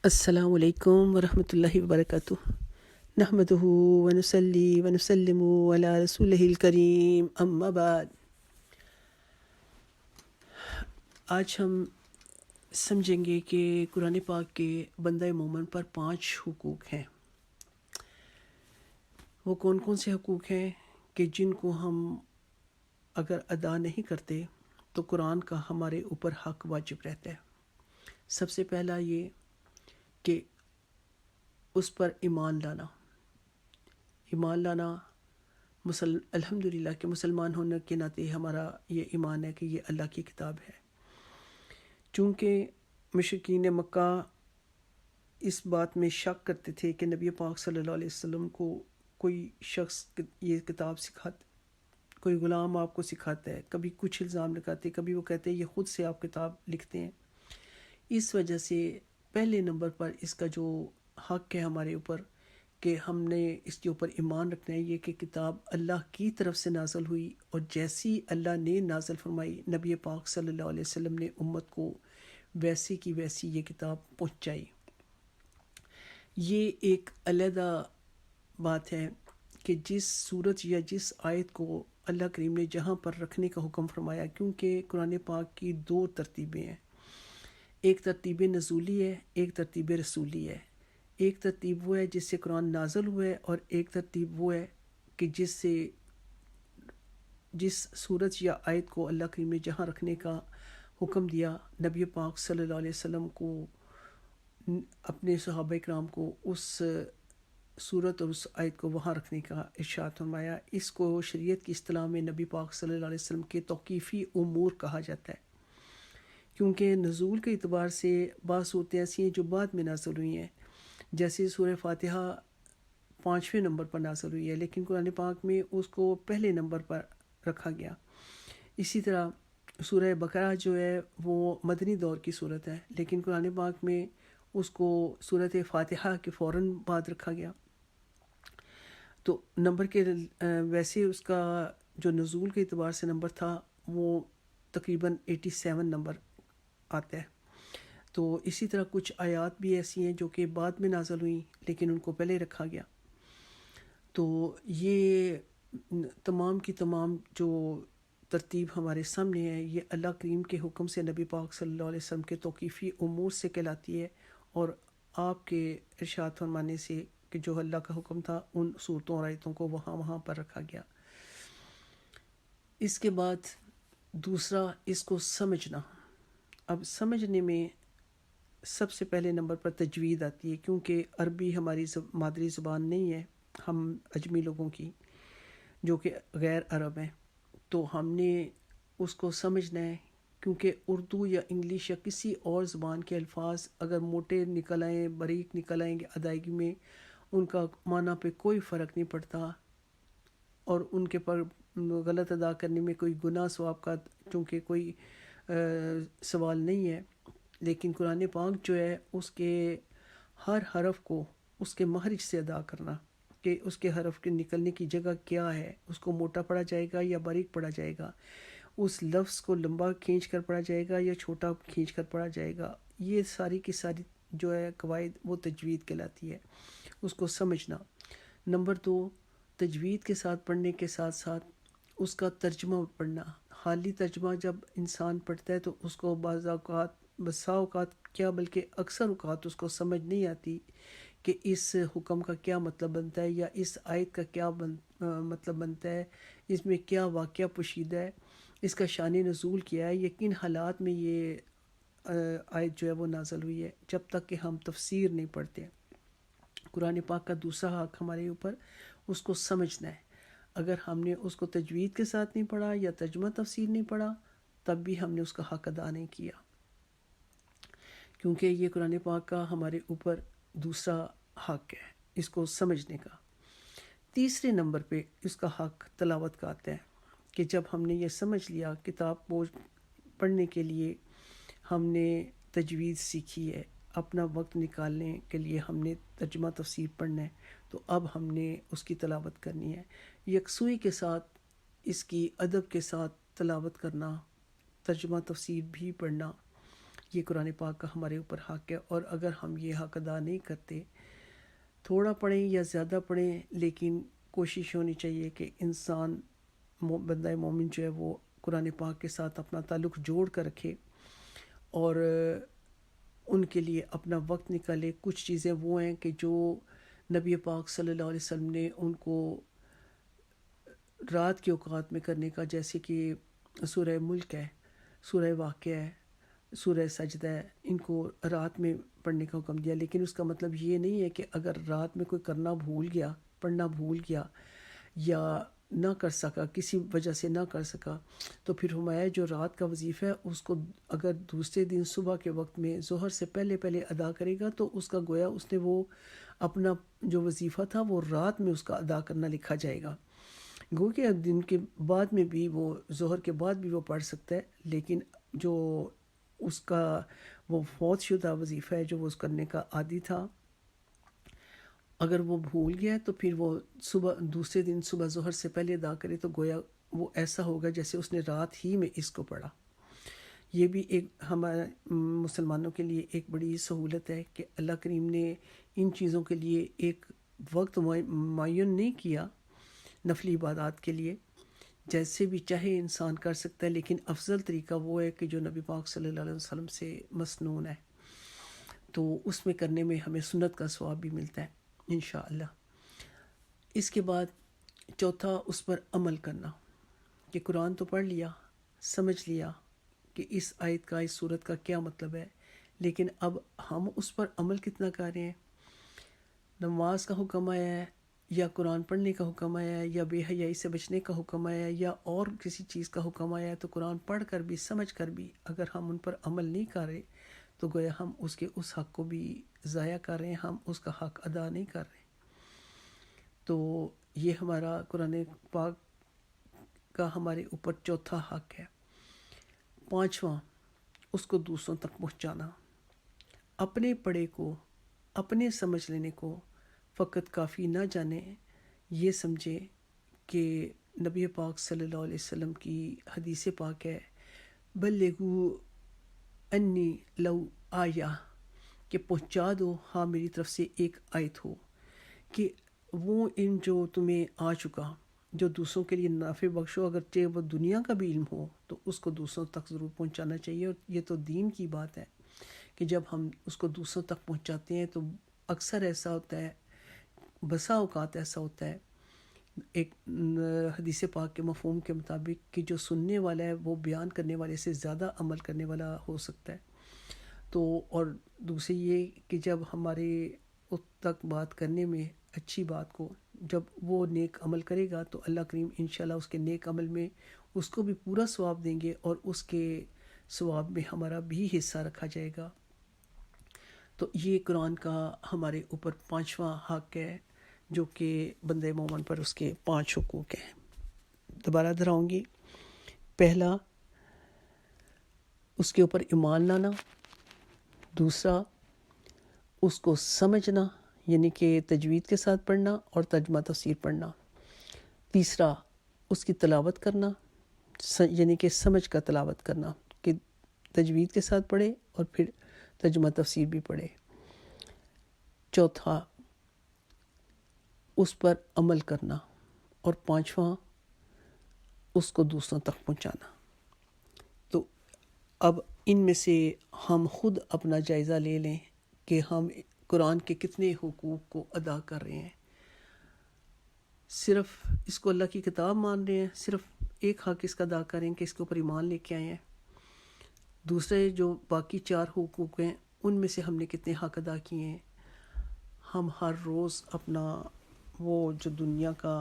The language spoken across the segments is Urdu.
السلام علیکم ورحمۃ اللہ وبرکاتہ۔ نحمدہ ونصلی ونسلم علی رسولہ الکریم، اما بعد۔ آج ہم سمجھیں گے کہ قرآن پاک کے بندہ مومن پر 5 حقوق ہیں۔ وہ کون کون سے حقوق ہیں کہ جن کو ہم اگر ادا نہیں کرتے تو قرآن کا ہمارے اوپر حق واجب رہتا ہے۔ سب سے پہلا یہ کہ اس پر ایمان لانا۔ الحمدللہ کہ مسلمان ہونے کے ناطے ہمارا یہ ایمان ہے کہ یہ اللہ کی کتاب ہے۔ چونکہ مشرکین مکہ اس بات میں شک کرتے تھے کہ نبی پاک صلی اللہ علیہ وسلم کو کوئی شخص یہ کتاب کوئی غلام آپ کو سکھاتا ہے، کبھی کچھ الزام لگاتے، کبھی وہ کہتے ہیں یہ خود سے آپ کتاب لکھتے ہیں۔ اس وجہ سے پہلے نمبر پر اس کا جو حق ہے ہمارے اوپر کہ ہم نے اس کے اوپر ایمان رکھنا ہے، یہ کہ کتاب اللہ کی طرف سے نازل ہوئی اور جیسی اللہ نے نازل فرمائی نبی پاک صلی اللہ علیہ وسلم نے امت کو ویسی کی ویسی یہ کتاب پہنچائی۔ یہ ایک علیحدہ بات ہے کہ جس صورت یا جس آیت کو اللہ کریم نے جہاں پر رکھنے کا حکم فرمایا، کیونکہ قرآن پاک کی 2 ترتیبیں ہیں، ایک ترتیب نزولی ہے، ایک ترتیب رسولی ہے۔ ایک ترتیب وہ ہے جس سے قرآن نازل ہوا ہے، اور ایک ترتیب وہ ہے کہ جس صورت یا آیت کو اللہ کریم نے جہاں رکھنے کا حکم دیا، نبی پاک صلی اللہ علیہ وسلم کو اپنے صحابہ کرام کو اس صورت اور اس آیت کو وہاں رکھنے کا ارشاد فرمایا۔ اس کو شریعت کی اصطلاح میں نبی پاک صلی اللہ علیہ وسلم کے توقیفی امور کہا جاتا ہے، کیونکہ نزول کے اعتبار سے بعض صورتیں ایسی ہیں جو بعد میں نازل ہوئی ہیں، جیسے سورہ فاتحہ 5ویں نمبر پر نازل ہوئی ہے، لیکن قرآن پاک میں اس کو پہلے نمبر پر رکھا گیا۔ اسی طرح سورہ بقرہ جو ہے وہ مدنی دور کی صورت ہے، لیکن قرآن پاک میں اس کو سورۃ فاتحہ کے فوراً بعد رکھا گیا۔ تو نمبر کے ویسے اس کا جو نزول کے اعتبار سے نمبر تھا وہ تقریباً 87 نمبر آتا ہے۔ تو اسی طرح کچھ آیات بھی ایسی ہیں جو کہ بعد میں نازل ہوئیں لیکن ان کو پہلے رکھا گیا۔ تو یہ تمام کی تمام جو ترتیب ہمارے سامنے ہے، یہ اللہ کریم کے حکم سے نبی پاک صلی اللہ علیہ وسلم کے توقیفی امور سے کہلاتی ہے، اور آپ کے ارشاد فرمانے سے کہ جو اللہ کا حکم تھا ان صورتوں اور آیتوں کو وہاں پر رکھا گیا۔ اس کے بعد دوسرا، اس کو سمجھنا۔ اب سمجھنے میں سب سے پہلے نمبر پر تجوید آتی ہے، کیونکہ عربی ہماری مادری زبان نہیں ہے، ہم اجمی لوگوں کی جو کہ غیر عرب ہیں، تو ہم نے اس کو سمجھنا ہے، کیونکہ اردو یا انگلش یا کسی اور زبان کے الفاظ اگر موٹے نکل آئیں، باریک نکل آئیں گے ادائیگی میں، ان کا معنی پہ کوئی فرق نہیں پڑتا، اور ان کے پر غلط ادا کرنے میں کوئی گناہ ثواب کا چونکہ کوئی سوال نہیں ہے۔ لیکن قرآن پاک جو ہے اس کے ہر حرف کو اس کے مخرج سے ادا کرنا، کہ اس کے حرف کے نکلنے کی جگہ کیا ہے، اس کو موٹا پڑھا جائے گا یا باریک پڑھا جائے گا، اس لفظ کو لمبا کھینچ کر پڑھا جائے گا یا چھوٹا کھینچ کر پڑھا جائے گا، یہ ساری کی ساری جو ہے قواعد وہ تجوید کہلاتی ہے، اس کو سمجھنا۔ نمبر 2، تجوید کے ساتھ پڑھنے کے ساتھ ساتھ اس کا ترجمہ پڑھنا۔ حالی ترجمہ جب انسان پڑھتا ہے تو اس کو بسا اوقات کیا بلکہ اکثر اوقات اس کو سمجھ نہیں آتی کہ اس حکم کا کیا مطلب بنتا ہے، یا اس آیت کا کیا مطلب بنتا ہے، اس میں کیا واقعہ پوشیدہ ہے، اس کا شان نزول کیا ہے، یا کن حالات میں یہ آیت جو ہے وہ نازل ہوئی ہے، جب تک کہ ہم تفسیر نہیں پڑھتے۔ قرآن پاک کا دوسرا حق ہمارے اوپر اس کو سمجھنا ہے۔ اگر ہم نے اس کو تجوید کے ساتھ نہیں پڑھا یا ترجمہ تفسیر نہیں پڑھا، تب بھی ہم نے اس کا حق ادا نہیں کیا، کیونکہ یہ قرآن پاک کا ہمارے اوپر دوسرا حق ہے، اس کو سمجھنے کا۔ تیسرے نمبر پہ اس کا حق تلاوت کا آتا ہے، کہ جب ہم نے یہ سمجھ لیا کتاب کو پڑھنے کے لیے ہم نے تجوید سیکھی ہے، اپنا وقت نکالنے کے لیے ہم نے ترجمہ تفسیر پڑھنا ہے، تو اب ہم نے اس کی تلاوت کرنی ہے، یکسوئی کے ساتھ اس کی ادب کے ساتھ تلاوت کرنا، ترجمہ تفسیر بھی پڑھنا، یہ قرآن پاک کا ہمارے اوپر حق ہے، اور اگر ہم یہ حق ادا نہیں کرتے، تھوڑا پڑھیں یا زیادہ پڑھیں، لیکن کوشش ہونی چاہیے کہ انسان بندہ مومن جو ہے وہ قرآن پاک کے ساتھ اپنا تعلق جوڑ کر رکھے، اور ان کے لیے اپنا وقت نکالے۔ کچھ چیزیں وہ ہیں کہ جو نبی پاک صلی اللہ علیہ وسلم نے ان کو رات کے اوقات میں کرنے کا، جیسے کہ سورہ ملک ہے، سورہ واقعہ ہے، سورہ سجدہ ہے، ان کو رات میں پڑھنے کا حکم دیا۔ لیکن اس کا مطلب یہ نہیں ہے کہ اگر رات میں کوئی کرنا بھول گیا، پڑھنا بھول گیا یا نہ کر سکا، کسی وجہ سے نہ کر سکا، تو پھر ہمارا جو رات کا وظیفہ ہے اس کو اگر دوسرے دن صبح کے وقت میں ظہر سے پہلے ادا کرے گا تو اس کا گویا اس نے وہ اپنا جو وظیفہ تھا وہ رات میں اس کا ادا کرنا لکھا جائے گا۔ گو کہ دن کے بعد میں بھی وہ ظہر کے بعد بھی وہ پڑھ سکتا ہے، لیکن جو اس کا وہ فوت شدہ وظیفہ ہے جو وہ اس کرنے کا عادی تھا، اگر وہ بھول گیا تو پھر وہ دوسرے دن صبح ظہر سے پہلے ادا کرے تو گویا وہ ایسا ہوگا جیسے اس نے رات ہی میں اس کو پڑھا۔ یہ بھی ایک ہمارے مسلمانوں کے لیے ایک بڑی سہولت ہے کہ اللہ کریم نے ان چیزوں کے لیے ایک وقت معین نہیں کیا نفلی عبادات کے لیے، جیسے بھی چاہے انسان کر سکتا ہے، لیکن افضل طریقہ وہ ہے کہ جو نبی پاک صلی اللہ علیہ وسلم سے مسنون ہے، تو اس میں کرنے میں ہمیں سنت کا ثواب بھی ملتا ہے انشاءاللہ۔ اس کے بعد چوتھا، اس پر عمل کرنا، کہ قرآن تو پڑھ لیا، سمجھ لیا کہ اس آیت کا، اس صورت کا کیا مطلب ہے، لیکن اب ہم اس پر عمل کتنا کر رہے ہیں۔ نماز کا حکم آیا ہے، یا قرآن پڑھنے کا حکم آیا ہے، یا بے حیائی سے بچنے کا حکم آیا ہے، یا اور کسی چیز کا حکم آیا ہے، تو قرآن پڑھ کر بھی، سمجھ کر بھی اگر ہم ان پر عمل نہیں کر رہے تو گویا ہم اس کے اس حق کو بھی ضائع کر رہے ہیں، ہم اس کا حق ادا نہیں کر رہے۔ تو یہ ہمارا قرآن پاک کا ہمارے اوپر چوتھا حق ہے۔ پانچواں، اس کو دوسروں تک پہنچانا، اپنے پڑھے کو، اپنے سمجھ لینے کو فقط کافی نہ جانے، یہ سمجھے کہ نبی پاک صلی اللہ علیہ وسلم کی حدیث پاک ہے، بلغوا انی لو آیا، کہ پہنچا دو ہاں میری طرف سے ایک آیت ہو، کہ وہ ان جو تمہیں آ چکا جو دوسروں کے لیے نافع بخش ہو، اگرچہ وہ دنیا کا بھی علم ہو تو اس کو دوسروں تک ضرور پہنچانا چاہیے۔ اور یہ تو دین کی بات ہے کہ جب ہم اس کو دوسروں تک پہنچاتے ہیں تو اکثر ایسا ہوتا ہے، بسا اوقات ایسا ہوتا ہے، ایک حدیث پاک کے مفہوم کے مطابق کہ جو سننے والا ہے وہ بیان کرنے والے سے زیادہ عمل کرنے والا ہو سکتا ہے۔ تو اور دوسری یہ کہ جب ہمارے اس تک بات کرنے میں اچھی بات کو جب وہ نیک عمل کرے گا تو اللہ کریم انشاءاللہ اس کے نیک عمل میں اس کو بھی پورا ثواب دیں گے، اور اس کے ثواب میں ہمارا بھی حصہ رکھا جائے گا۔ تو یہ قرآن کا ہمارے اوپر پانچواں حق ہے، جو کہ بندہ مومن پر اس کے 5 حقوق ہیں۔ دوبارہ دہراؤں گی۔ پہلا، اس کے اوپر ایمان لانا۔ دوسرا، اس کو سمجھنا، یعنی کہ تجوید کے ساتھ پڑھنا اور ترجمہ تفسیر پڑھنا۔ تیسرا، اس کی تلاوت کرنا، یعنی کہ سمجھ کر تلاوت کرنا، کہ تجوید کے ساتھ پڑھے اور پھر ترجمہ تفسیر بھی پڑھے۔ چوتھا، اس پر عمل کرنا، اور پانچواں، اس کو دوسروں تک پہنچانا۔ تو اب ان میں سے ہم خود اپنا جائزہ لے لیں کہ ہم قرآن کے کتنے حقوق کو ادا کر رہے ہیں۔ صرف اس کو اللہ کی کتاب مان رہے ہیں، صرف ایک حق اس کا ادا کریں کہ اس کے اوپر ایمان لے کے آئے ہیں۔ دوسرے جو باقی 4 حقوق ہیں ان میں سے ہم نے کتنے حق ادا کیے ہیں۔ ہم ہر روز اپنا وہ جو دنیا کا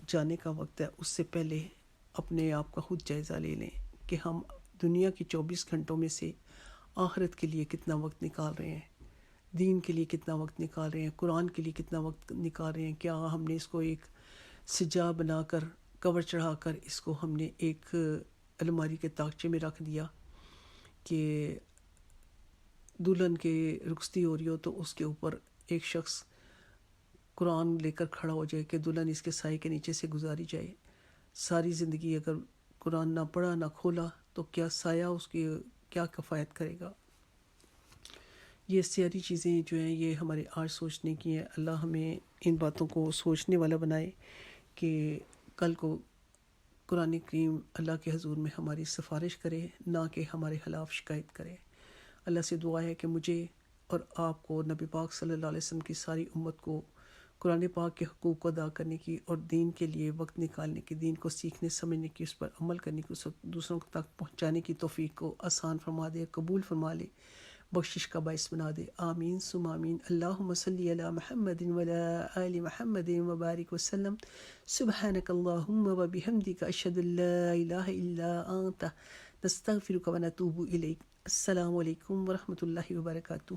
جانے کا وقت ہے اس سے پہلے اپنے آپ کا خود جائزہ لے لیں کہ ہم دنیا کی 24 گھنٹوں میں سے آخرت کے لیے کتنا وقت نکال رہے ہیں، دین کے لیے کتنا وقت نکال رہے ہیں، قرآن کے لیے کتنا وقت نکال رہے ہیں۔ کیا ہم نے اس کو ایک سجا بنا کر، کور چڑھا کر اس کو ہم نے ایک الماری کے تاقچے میں رکھ دیا کہ دلہن کے رخصتی ہو رہی ہو تو اس کے اوپر ایک شخص قرآن لے کر کھڑا ہو جائے کہ دلہن اس کے سائے کے نیچے سے گزاری جائے۔ ساری زندگی اگر قرآن نہ پڑھا نہ کھولا تو کیا سایہ اس کی کیا کفایت کرے گا۔ یہ ساری چیزیں جو ہیں یہ ہمارے آج سوچنے کی ہیں. اللہ ہمیں ان باتوں کو سوچنے والا بنائے کہ کل کو قرآن کریم اللہ کے حضور میں ہماری سفارش کرے، نہ کہ ہمارے خلاف شکایت کرے. اللہ سے دعا ہے کہ مجھے اور آپ کو، نبی پاک صلی اللہ علیہ وسلم کی ساری امت کو قرآن پاک کے حقوق کو ادا کرنے کی اور دین کے لیے وقت نکالنے کی، دین کو سیکھنے سمجھنے کی، اس پر عمل کرنے کی، دوسروں تک پہنچانے کی توفیق کو آسان فرما دے، قبول فرما لے، بخشش کا باعث بنا دے. آمین ثم آمین. اللہم صلی علی محمد وعلی آل محمد وبارک وسلم. سبحانک اللہم وبحمدک اشہد ان لا الہ الا انت نستغفرک ونتوب الیک. السلام علیکم ورحمۃ اللہ وبرکاتہ.